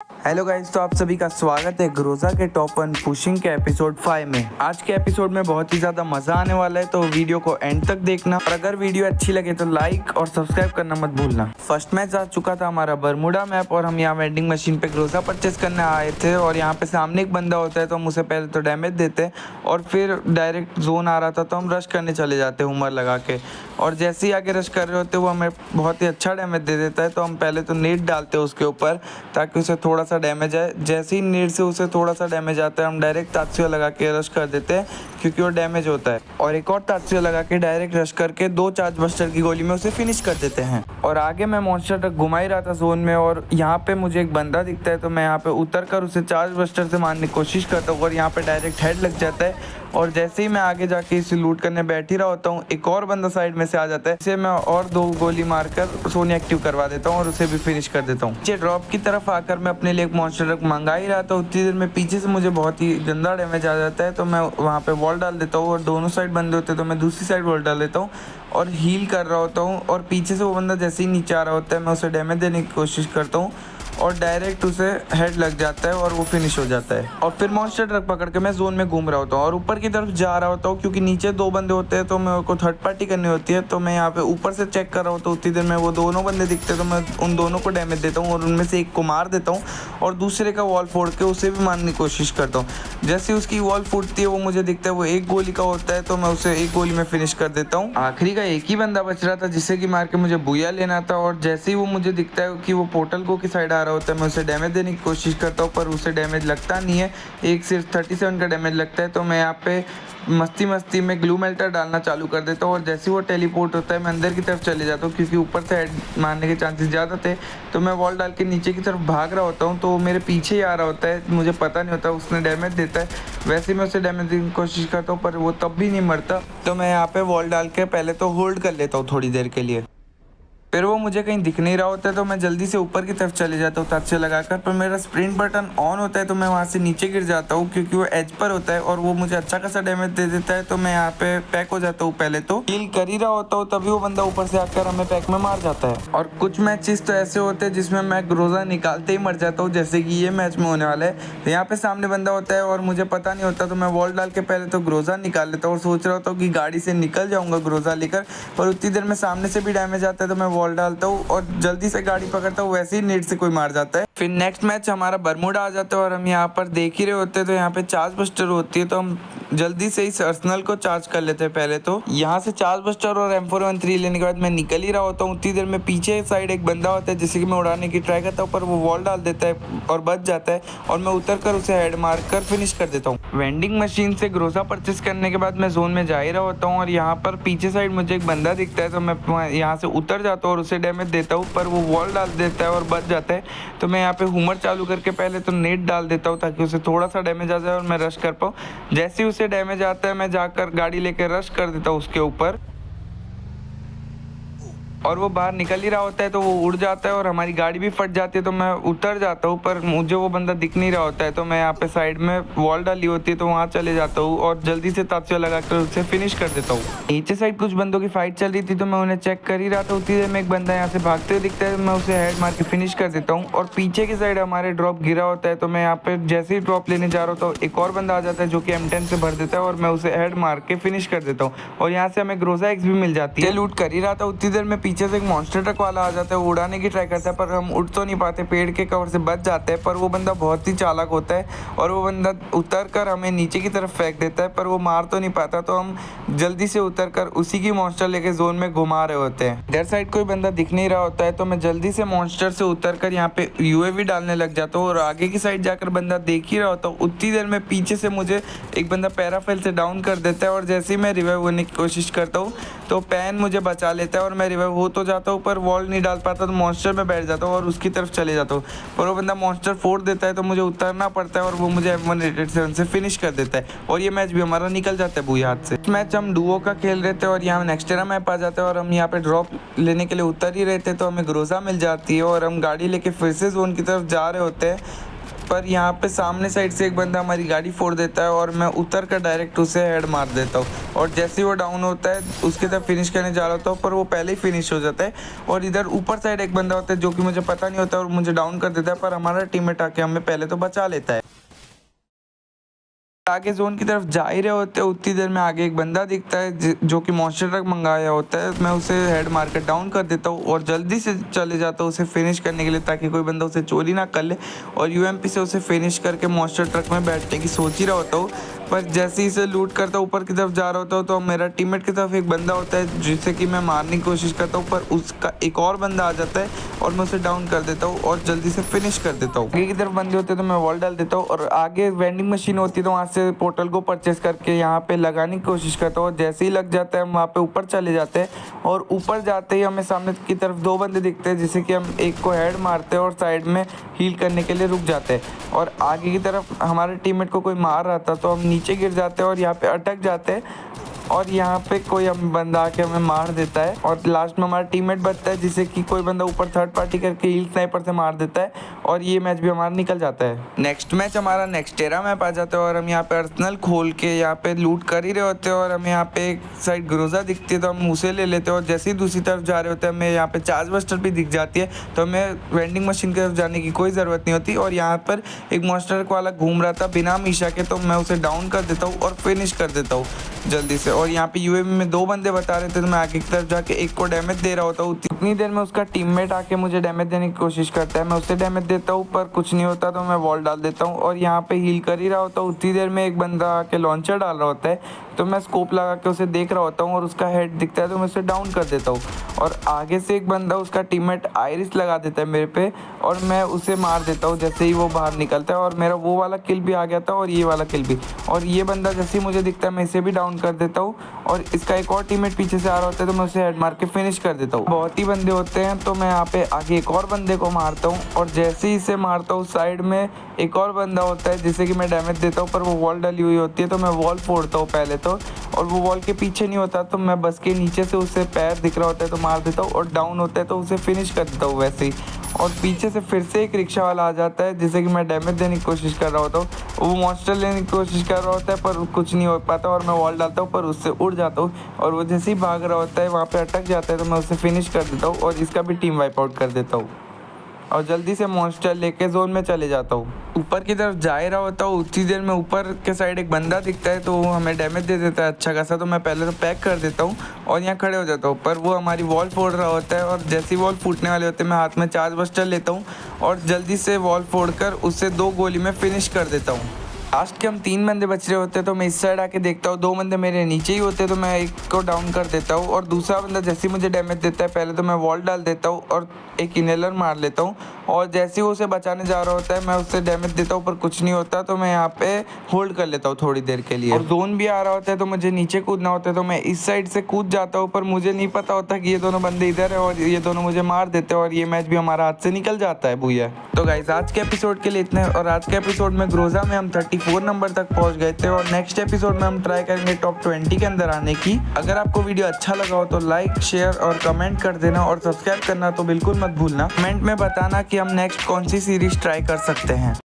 Hello guys, तो आप सभी का स्वागत है ग्रोजा के टॉप 1 पुशिंग के एपिसोड 5 में। आज के एपिसोड में बहुत ही ज़्यादा मज़ा आने वाला है, तो वीडियो को एंड तक देखना और अगर वीडियो अच्छी लगे तो लाइक और सब्सक्राइब करना मत भूलना। फर्स्ट मैच आ चुका था हमारा बरमुडा मैप और हम यहाँ वेंडिंग मशीन पे ग्रोजा परचेस करने आए थे और यहाँ पे सामने एक बंदा होता है तो हम उसे पहले तो डैमेज देते और फिर डायरेक्ट जोन आ रहा था तो हम रश करने चले जाते हुमर लगा के। और जैसे ही आगे रश कर रहे होते वो हमें बहुत ही अच्छा डैमेज दे देता है, तो हम पहले तो नेट डालते हैं उसके ऊपर ताकि उसे थोड़ा सा डैमेज आए। जैसे ही नेट से उसे थोड़ा सा डैमेज आता है हम डायरेक्ट तात्सुया लगा के रश कर देते हैं क्योंकि वो डैमेज होता है, और एक और तात्सुया लगा के डायरेक्ट रश करके 2 चार्ज बस्टर की गोली में उसे फिनिश कर देते हैं। और आगे मैं मॉन्स्टर ट्रक घुमा ही रहा था जोन में और यहाँ पे मुझे एक बंदा दिखता है तो मैं यहाँ पे उतर कर उसे चार्ज बस्टर से मारने की कोशिश करता हूँ और यहाँ पे डायरेक्ट हेड लग जाता है। और जैसे ही मैं आगे जाके इसे लूट करने बैठ ही रहा होता हूँ, एक और बंदा साइड में से आ जाता है, इसे मैं और 2 गोली मारकर सोनी एक्टिव करवा देता हूँ और उसे भी फिनिश कर देता हूँ। नीचे ड्रॉप की तरफ आकर मैं अपने लिए एक मॉन्स्टर ट्रक मंगा ही रहा था, उतनी देर में पीछे से मुझे बहुत ही गंदा डैमेज आ जाता है तो मैं वहाँ पे वॉल डाल देता हूँ और दोनों साइड बंदे होते हैं तो मैं दूसरी साइड वॉल डाल देता हूँ और हील कर रहा होता हूँ। और पीछे से वो बंदा जैसे ही नीचे आ रहा होता है मैं उसे डैमेज देने की कोशिश करता हूँ और डायरेक्ट उसे हेड लग जाता है और वो फिनिश हो जाता है। और फिर मॉन्स्टर ट्रक पकड़ के मैं जोन में घूम रहा होता हूँ और ऊपर की तरफ जा रहा होता हूँ क्योंकि नीचे 2 बंदे होते हैं तो मेरे को थर्ड पार्टी करनी होती है, तो मैं यहाँ पे ऊपर से चेक कर रहा होता हूँ। उतनी देर में वो दोनों बंदे दिखते हैं तो मैं उन दोनों को डैमेज देता हूँ और उनमें से एक को मार देता हूँ और दूसरे का वॉल फोड़ के उसे भी मारने की कोशिश करता हूँ। जैसे उसकी वॉल फूटती है वो मुझे दिखता है वो 1 गोली का होता है तो मैं उसे 1 गोली में फिनिश कर देता हूँ। आखिरी का एक ही बंदा बच रहा था जिसे कि मार के मुझे बुया लेना था और जैसे ही वो मुझे दिखता है कि वो पोर्टल को की साइड आ रहा होता है मैं उसे डैमेज देने की कोशिश करता हूँ पर उसे डैमेज लगता नहीं है, एक सिर्फ 37 का डैमेज लगता है। तो मैं यहाँ पे मस्ती में ग्लू मेल्टर डालना चालू कर देता हूँ और जैसे ही वो टेलीपोर्ट होता है मैं अंदर की तरफ चले जाता हूँ क्योंकि ऊपर से हेड मारने के चांसेस ज़्यादा थे। तो मैं वॉल डाल के नीचे की तरफ भाग रहा होता हूँ तो वो मेरे पीछे ही आ रहा होता है, मुझे पता नहीं होता उसने डैमेज देता है। वैसे मैं उसे डैमेज देने की कोशिश करता हूँ पर वो तब भी नहीं मरता, तो मैं यहाँ पे वॉल डाल के पहले तो होल्ड कर लेता हूँ थोड़ी देर के लिए। फिर वो मुझे कहीं दिख नहीं रहा होता है तो मैं जल्दी से ऊपर की तरफ चले जाता हूँ तात्सुया लगाकर, पर मेरा स्प्रिंट बटन ऑन होता है तो मैं वहाँ से नीचे गिर जाता हूँ क्योंकि वो एज पर होता है और वो मुझे अच्छा खासा डैमेज दे देता है। तो मैं यहाँ पे पैक हो जाता हूँ, पहले तो हील कर ही रहा होता हूँ तभी वो बंदा ऊपर से आकर हमें पैक में मार जाता है। और कुछ मैचेस तो ऐसे होते हैं जिसमें मैं ग्रोजा निकालते ही मर जाता हूँ, जैसे कि ये मैच में होने वाला है। यहाँ पे सामने बंदा होता है और मुझे पता नहीं होता तो मैं वॉल डाल के पहले तो ग्रोजा निकाल लेता हूँ और सोच रहा होता हूँ कि गाड़ी से निकल जाऊँगा ग्रोजा लेकर, पर उतनी देर में सामने से भी डैमेज आता है तो मैं वॉल डालता हूँ और जल्दी से गाड़ी पकड़ता हूँ, वैसे ही नेट से कोई मार जाता है। फिर नेक्स्ट मैच हमारा बरमुडा आ जाता है और हम यहाँ पर देख ही रहे होते हैं तो यहाँ पे चार्ज बस्टर होती है तो हम जल्दी से इस अर्सनल को चार्ज कर लेते हैं। पहले तो यहाँ से चार्ज बस्टर और M413 लेने के बाद मैं निकल ही रहा होता हूँ, उतनी देर में पीछे साइड एक बंदा होता है जिसे कि मैं उड़ाने की ट्राई करता हूँ पर वो वॉल डाल देता है और बच जाता है और मैं उतर कर उसे हेड मार कर फिनिश कर देता हूँ। वेंडिंग मशीन से ग्रोजा परचेस करने के बाद मैं जोन में जा ही रहा होता हूँ और यहाँ पर पीछे साइड मुझे एक बंदा दिखता है तो मैं यहाँ से उतर जाता हूँ और उसे डैमेज देता हूँ पर वो वॉल डाल देता है और बच जाता है। तो मैं यहाँ पे हुमर चालू करके पहले तो नेट डाल देता हूँ ताकि उसे थोड़ा सा डैमेज आ जाए और मैं रश कर पाऊँ। जैसे ही उसे डैमेज आता है मैं जाकर गाड़ी लेकर रश कर देता हूँ उसके ऊपर और वो बाहर निकल ही रहा होता है तो वो उड़ जाता है और हमारी गाड़ी भी फट जाती है तो मैं उतर जाता हूँ पर मुझे वो बंदा दिख नहीं रहा होता है तो मैं यहाँ पे साइड में वॉल डाली होती है तो वहाँ चले जाता हूँ और जल्दी से तात्सुया लगाकर उसे फिनिश कर देता हूँ। नीचे साइड कुछ बंदों की फाइट चल रही थी तो मैं उन्हें चेक कर ही रहा था, उतनी देर में एक बंदा यहाँ से भागते हुए दिखता है तो मैं उसे हेड मार के फिनिश कर देता हूँ। और पीछे की साइड हमारे ड्रॉप गिरा होता है तो मैं यहाँ पे जैसे ही ड्रॉप लेने जा रहा होता हूँ एक और बंदा आ जाता है जो कि M10 से भर देता है और मैं उसे हेड मार के फिनिश कर देता हूँ और यहाँ से हमें ग्रोजा एक्स भी मिल जाती है। लूट कर ही रहा था उतनी देर में पीछे से एक मॉन्स्टर ट्रक वाला आ जाता है, वो उड़ाने की ट्राई करता है पर हम उड़ तो नहीं पाते, पेड़ के कवर से बच जाते हैं। पर वो बंदा बहुत ही चालाक होता है और वो बंदा उतर कर हमें नीचे की तरफ फेंक देता है पर वो मार तो नहीं पाता, तो हम जल्दी से उतर कर उसी की मॉन्स्टर लेके जोन में घुमा रहे होते हैं। इधर साइड कोई बंदा दिख नहीं रहा होता है तो मैं जल्दी से मॉन्स्टर से उतर कर यहाँ पे UAV डालने लग जाता हूँ और आगे की साइड जाकर बंदा देख ही रहा होता हूँ। उतनी देर में पीछे से मुझे एक बंदा पैराफेल से डाउन कर देता है और जैसे ही मैं रिवाइव होने की कोशिश करता हूँ तो पैन मुझे बचा लेता है और मैं रिवाइव हो तो जाता हूँ पर वॉल नहीं डाल पाता तो मॉन्स्टर में बैठ जाता हूँ और उसकी तरफ चले जाता हूँ पर वो बंदा मॉन्स्टर फोड़ देता है तो मुझे उतरना पड़ता है और वो मुझे M187 से फिनिश कर देता है और ये मैच भी हमारा निकल जाता है बुरी हाथ से। मैच हम डुओ का खेल रहे थे और यहाँ नेक्स्ट एरा मैप आ जाता है और हम यहाँ पे ड्रॉप लेने के लिए उतर ही रहे थे तो हमें ग्रोजा मिल जाती है और हम गाड़ी लेके फिर से जोन की तरफ जा रहे होते हैं पर यहाँ पे सामने साइड से एक बंदा हमारी गाड़ी फोड़ देता है और मैं उतर कर डायरेक्ट उसे हेड मार देता हूँ। और जैसे ही वो डाउन होता है उसके तरफ फिनिश करने जा रहा होता हूँ, पर वो पहले ही फिनिश हो जाता है। और इधर ऊपर साइड एक बंदा होता है जो कि मुझे पता नहीं होता और मुझे डाउन कर देता है, पर हमारा टीममेट आके हमें पहले तो बचा लेता है। आगे जोन की तरफ जा ही रहे होते हैं, उतनी देर में आगे एक बंदा दिखता है जो कि मॉन्स्टर ट्रक मंगाया होता है। मैं उसे हेड मार कर डाउन कर देता हूँ और जल्दी से चले जाता हूँ उसे फिनिश करने के लिए, ताकि कोई बंदा उसे चोरी ना कर ले। और यूएमपी से उसे फिनिश करके मॉन्स्टर ट्रक में बैठने की सोच ही रहा होता हूँ, पर जैसे ही इसे लूट करता हूँ ऊपर की तरफ जा रहा होता हूँ तो मेरा टीममेट की तरफ एक बंदा होता है जिसे कि मैं मारने की कोशिश करता हूँ, पर उसका एक और बंदा आ जाता है और मैं उसे डाउन कर देता हूँ और जल्दी से फिनिश कर देता हूँ। आगे की तरफ बंदे होते हैं तो मैं वॉल डाल देता हूँ और आगे वेंडिंग मशीन होती है तो वहाँ से पोर्टल को परचेस करके यहाँ पे लगाने की कोशिश करता हूँ। जैसे ही लग जाता है हम वहाँ पे ऊपर चले जाते हैं और ऊपर जाते ही हमें सामने की तरफ दो बंदे दिखते हैं, जिसे कि हम एक को हेड मारते हैं और साइड में हील करने के लिए रुक जाते हैं। और आगे की तरफ हमारे टीममेट को कोई मार रहा था तो हम नीचे गिर जाते हैं और यहाँ पे अटक जाते हैं और यहाँ पे कोई हम बंदा आके हमें मार देता है और लास्ट में हमारा टीममेट बचता है, जिसे कि कोई बंदा ऊपर थर्ड पार्टी करके हील स्नाइपर से मार देता है और ये मैच भी हमारा निकल जाता है। नेक्स्ट मैच हमारा नेक्स्टेरा मैप आ जाता है और हम यहाँ पे अर्सेनल खोल के यहाँ पे लूट कर ही रहे होते हैं और हमें यहाँ पे एक साइड ग्रोजा दिखती है तो हम उसे ले लेते हैं। और जैसे ही दूसरी तरफ जा रहे होते हैं हमें यहाँ पे चार्ज बस्टर भी दिख जाती है तो हमें वेंडिंग मशीन की तरफ जाने की कोई ज़रूरत नहीं होती। और यहाँ पर एक मॉन्स्टर वाला घूम रहा था बिना मीशा के, तो मैं उसे डाउन कर देता हूँ और फिनिश कर देता हूँ जल्दी से। और यहाँ पे यूएवी में दो बंदे बता रहे थे तो मैं आगे की तरफ जाके एक को डैमेज दे रहा होता हूँ। उतनी देर में उसका टीममेट आके मुझे डैमेज देने की कोशिश करता है, मैं उसे डैमेज देता हूँ पर कुछ नहीं होता तो मैं वॉल डाल देता हूँ और यहाँ पे हील कर ही रहा होता हूँ। उतनी देर में एक बंदा आके लॉन्चर डाल रहा होता है तो मैं स्कोप लगा के उसे देख रहा होता हूँ और उसका हेड दिखता है तो मैं उसे डाउन कर देता हूँ। और आगे से एक बंदा उसका टीममेट आयरिस लगा देता है मेरे पे और मैं उसे मार देता हूँ जैसे ही वो बाहर निकलता है और मेरा वो वाला किल भी आ गया था और ये वाला किल भी। और ये बंदा जैसे ही मुझे दिखता है मैं इसे भी डाउन कर देता हूँ और इसका एक और टीममेट पीछे से आ रहा होता है तो मैं उसे हेड मार के फिनिश कर देता हूँ। बहुत ही बंदे होते हैं तो मैं यहाँ पे आगे एक और बंदे को मारता हूँ और जैसे ही इसे मारता हूँ साइड में एक और बंदा होता है जिसे कि मैं डैमेज देता हूँ, पर वो वॉल डली हुई होती है तो मैं वॉल फोड़ता हूँ पहले तो, और वो वॉल के पीछे नहीं होता तो मैं बस के नीचे से उसे पैर दिख रहा होता है तो मार देता हूँ और डाउन होता है तो उसे फिनिश कर देता हूँ वैसे ही। और पीछे से फिर से एक रिक्शा वाला आ जाता है जिसे कि मैं डैमेज देने की कोशिश कर रहा होता हूँ, वो मॉन्स्टर लेने की कोशिश कर रहा होता है पर कुछ नहीं हो पाता और मैं वॉल डालता हूँ पर उससे उड़ जाता हूँ और वो जैसे ही भाग रहा होता है वहाँ पे अटक जाता है तो मैं उसे फिनिश कर देता हूँ और इसका भी टीम वाइप आउट कर देता हूँ और जल्दी से मॉन्स्टर लेके जोन में चले जाता हूँ। ऊपर की तरफ जा ही रहा होता हूँ, उतनी देर में ऊपर के साइड एक बंदा दिखता है तो वो हमें डैमेज दे देता है अच्छा खासा, तो मैं पहले तो पैक कर देता हूँ और यहाँ खड़े हो जाता हूँ, पर वो हमारी वॉल फोड़ रहा होता है और जैसी वॉल फूटने वाले होते हैं मैं हाथ में चार्ज बस्टर लेता हूँ और जल्दी से वॉल फोड़कर उससे 2 गोली में फिनिश कर देता हूँ। लास्ट के हम 3 बंदे बच रहे होते हैं तो मैं इस साइड आके देखता हूँ 2 बंदे मेरे नीचे ही होते हैं तो मैं एक को डाउन कर देता हूँ और दूसरा बंदा जैसे ही मुझे डैमेज देता है पहले तो मैं वॉल डाल देता हूँ और एक इनहेलर मार लेता हूँ और जैसे ही वो उसे बचाने जा रहा होता है मैं उससे डैमेज देता हूँ पर कुछ नहीं होता तो मैं यहाँ पे होल्ड कर लेता हूँ थोड़ी देर के लिए। और जोन भी आ रहा होता है तो मुझे नीचे कूदना होता है तो मैं इस साइड से कूद जाता हूँ, पर मुझे नहीं पता होता कि ये दोनों बंदे इधर है और ये दोनों मुझे मार देते हैं और ये मैच भी हमारा हाथ से निकल जाता है भूया। तो गाइस आज के एपिसोड के लिए इतने, और आज के एपिसोड में ग्रोजा में हम 34 नंबर तक पहुंच गए थे और नेक्स्ट एपिसोड में हम ट्राई करेंगे टॉप 20 के अंदर आने की। अगर आपको वीडियो अच्छा लगा हो तो लाइक शेयर और कमेंट कर देना और सब्सक्राइब करना तो बिल्कुल मत भूलना। कमेंट में बताना कि हम नेक्स्ट कौन सी सीरीज ट्राई कर सकते हैं।